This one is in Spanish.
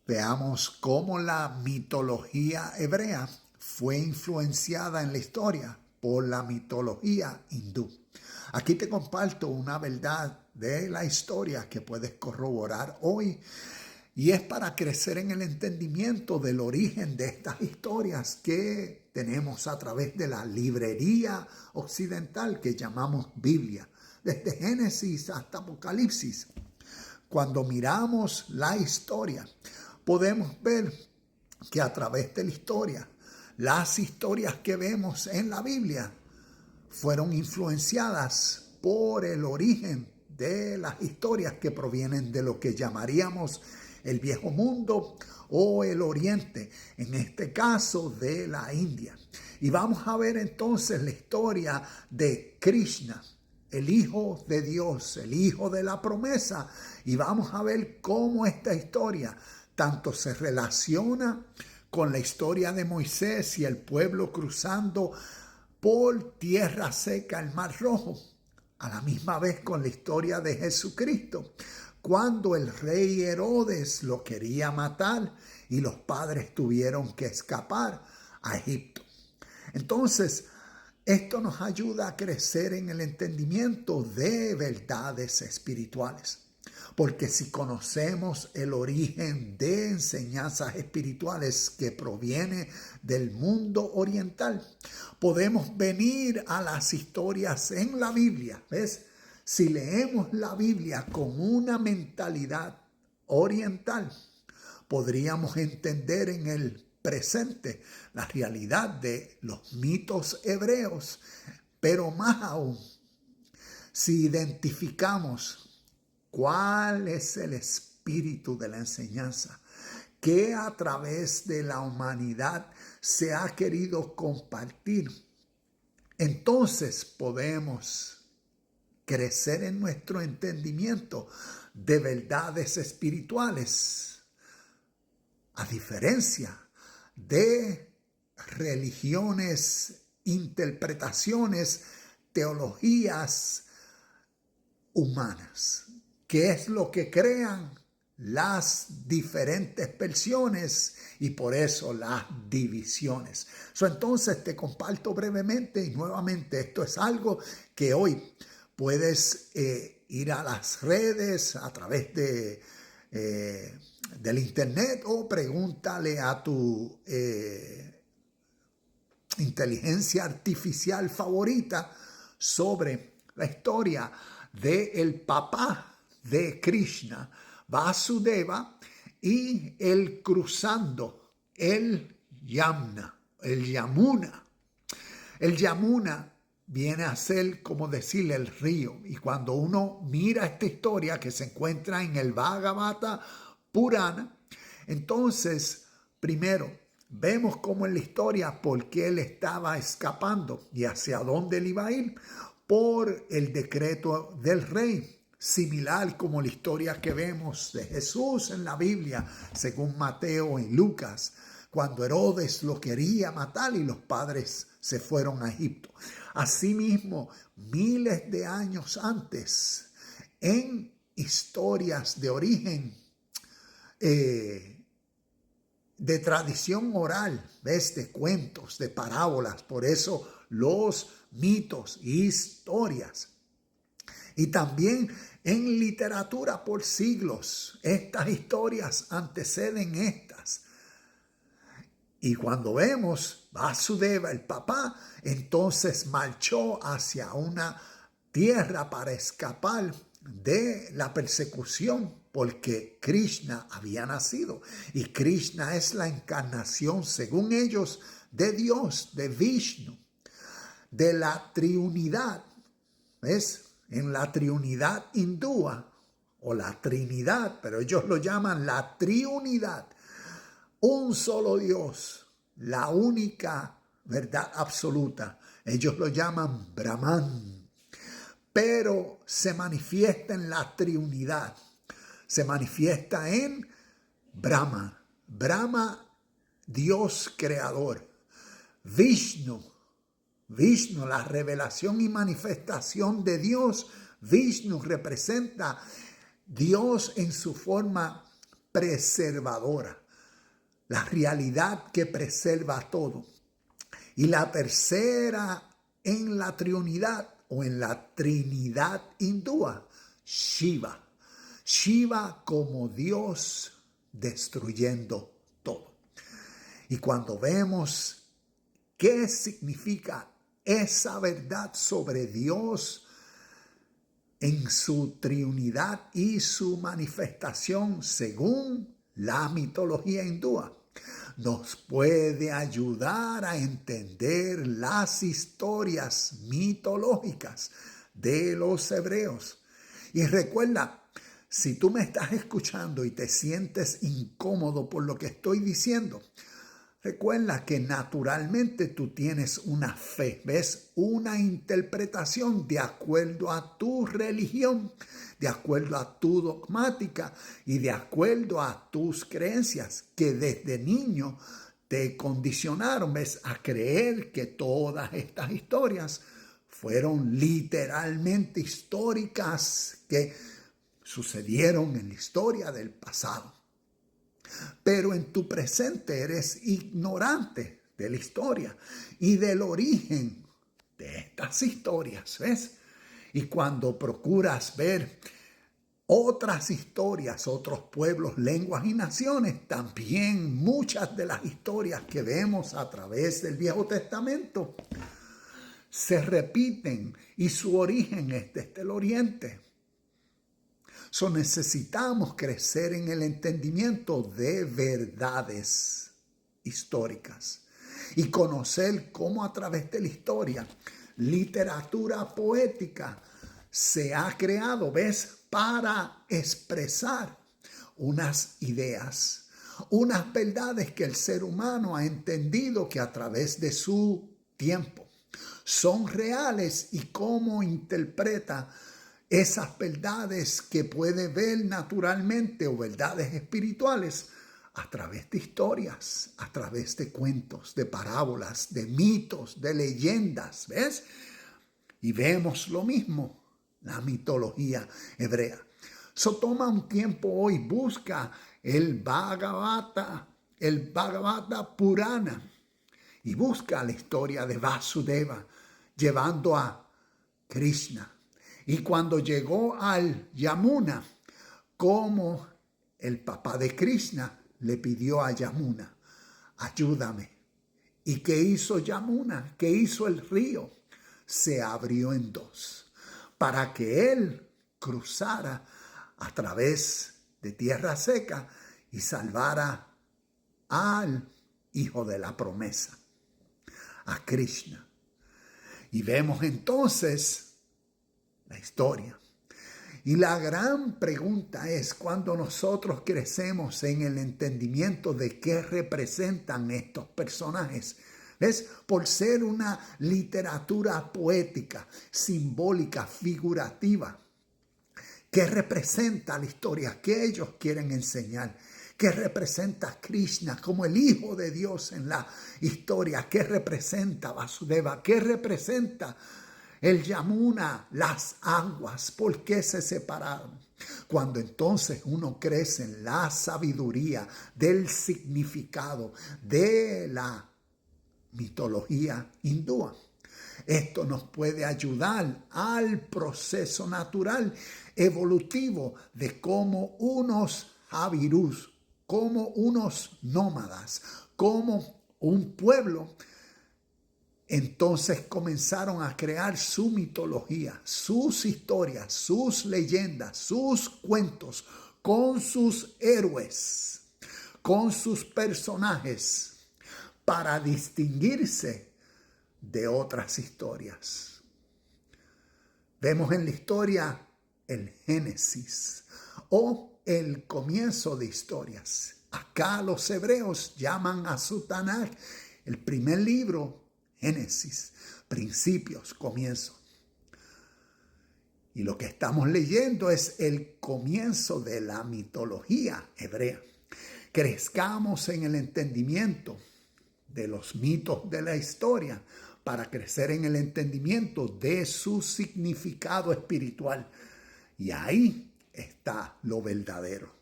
veamos cómo la mitología hebrea fue influenciada en la historia por la mitología hindú. Aquí te comparto una verdad de la historia que puedes corroborar hoy, y es para crecer en el entendimiento del origen de estas historias que tenemos a través de la librería occidental que llamamos Biblia, desde Génesis hasta Apocalipsis. Cuando miramos la historia, podemos ver que a través de la historia, las historias que vemos en la Biblia fueron influenciadas por el origen de las historias que provienen de lo que llamaríamos el Viejo Mundo o el Oriente, en este caso de la India. Y vamos a ver entonces la historia de Krishna, el Hijo de Dios, el Hijo de la promesa, y vamos a ver cómo esta historia tanto se relaciona con la historia de Moisés y el pueblo cruzando por tierra seca el Mar Rojo, a la misma vez con la historia de Jesucristo, cuando el rey Herodes lo quería matar y los padres tuvieron que escapar a Egipto. Entonces, esto nos ayuda a crecer en el entendimiento de verdades espirituales. Porque si conocemos el origen de enseñanzas espirituales que proviene del mundo oriental, podemos venir a las historias en la Biblia. ¿Ves? Si leemos la Biblia con una mentalidad oriental, podríamos entender en el presente la realidad de los mitos hebreos, pero más aún, si identificamos cuál es el espíritu de la enseñanza que a través de la humanidad se ha querido compartir, entonces podemos crecer en nuestro entendimiento de verdades espirituales, a diferencia de religiones, interpretaciones, teologías humanas, que es lo que crean las diferentes versiones y por eso las divisiones. Entonces te comparto brevemente y nuevamente esto es algo que hoy puedes ir a las redes a través del internet o pregúntale a tu inteligencia artificial favorita sobre la historia del papá de Krishna, Vasudeva, y el cruzando el Yamuna. El Yamuna viene a ser como decirle el río. Y cuando uno mira esta historia que se encuentra en el Bhagavata Purana, entonces, primero, vemos cómo en la historia por qué él estaba escapando y hacia dónde él iba a ir por el decreto del rey. Similar como la historia que vemos de Jesús en la Biblia, según Mateo y Lucas, cuando Herodes lo quería matar y los padres se fueron a Egipto. Asimismo, miles de años antes, en historias de origen, de tradición oral, ¿ves? De cuentos, de parábolas, por eso los mitos, historias. Y también en literatura por siglos, estas historias anteceden estas. Y cuando vemos Vasudeva, el papá, entonces marchó hacia una tierra para escapar de la persecución, porque Krishna había nacido. Y Krishna es la encarnación, según ellos, de Dios, de Vishnu, de la triunidad. ¿Ves? En la triunidad hindúa, o la Trinidad, pero ellos lo llaman la triunidad. Un solo Dios, la única verdad absoluta. Ellos lo llaman Brahman. Pero se manifiesta en la triunidad. Se manifiesta en Brahma. Brahma, Dios creador. Vishnu, la revelación y manifestación de Dios. Vishnu representa Dios en su forma preservadora, la realidad que preserva todo. Y la tercera en la Trinidad o en la Trinidad hindúa, Shiva. Shiva como Dios destruyendo todo. Y cuando vemos qué significa esa verdad sobre Dios en su Trinidad y su manifestación según la mitología hindúa, nos puede ayudar a entender las historias mitológicas de los hebreos. Y recuerda, si tú me estás escuchando y te sientes incómodo por lo que estoy diciendo, recuerda que naturalmente tú tienes una fe, ¿ves? Una interpretación de acuerdo a tu religión, de acuerdo a tu dogmática y de acuerdo a tus creencias que desde niño te condicionaron, ¿ves? A creer que todas estas historias fueron literalmente históricas que sucedieron en la historia del pasado. Pero en tu presente eres ignorante de la historia y del origen de estas historias, ¿ves? Y cuando procuras ver otras historias, otros pueblos, lenguas y naciones, también muchas de las historias que vemos a través del Viejo Testamento se repiten y su origen es desde el Oriente. Necesitamos crecer en el entendimiento de verdades históricas y conocer cómo a través de la historia, literatura poética se ha creado, ¿ves? Para expresar unas ideas, unas verdades que el ser humano ha entendido que a través de su tiempo son reales y cómo interpreta esas verdades que puede ver naturalmente o verdades espirituales a través de historias, a través de cuentos, de parábolas, de mitos, de leyendas, ¿ves? Y vemos lo mismo, la mitología hebrea. Toma un tiempo hoy, busca el Bhagavata Purana y busca la historia de Vasudeva llevando a Krishna. Y cuando llegó al Yamuna, como el papá de Krishna le pidió a Yamuna, ayúdame. ¿Y qué hizo Yamuna? ¿Qué hizo el río? Se abrió en dos para que él cruzara a través de tierra seca y salvara al hijo de la promesa, a Krishna. Y vemos entonces la historia. Y la gran pregunta es, cuando nosotros crecemos en el entendimiento de qué representan estos personajes, ¿ves? Por ser una literatura poética, simbólica, figurativa, ¿qué representa la historia? ¿Qué ellos quieren enseñar? ¿Qué representa Krishna como el Hijo de Dios en la historia? ¿Qué representa Vasudeva? ¿Qué representa el Yamuna, las aguas? ¿Por qué se separaron? Cuando entonces uno crece en la sabiduría del significado de la mitología hindúa, esto nos puede ayudar al proceso natural evolutivo de cómo unos Javirús, como unos nómadas, como un pueblo, entonces comenzaron a crear su mitología, sus historias, sus leyendas, sus cuentos, con sus héroes, con sus personajes, para distinguirse de otras historias. Vemos en la historia el Génesis o el comienzo de historias. Acá los hebreos llaman a su Tanaj, el primer libro, Génesis, principios, comienzo. Y lo que estamos leyendo es el comienzo de la mitología hebrea. Crezcamos en el entendimiento de los mitos de la historia para crecer en el entendimiento de su significado espiritual. Y ahí está lo verdadero.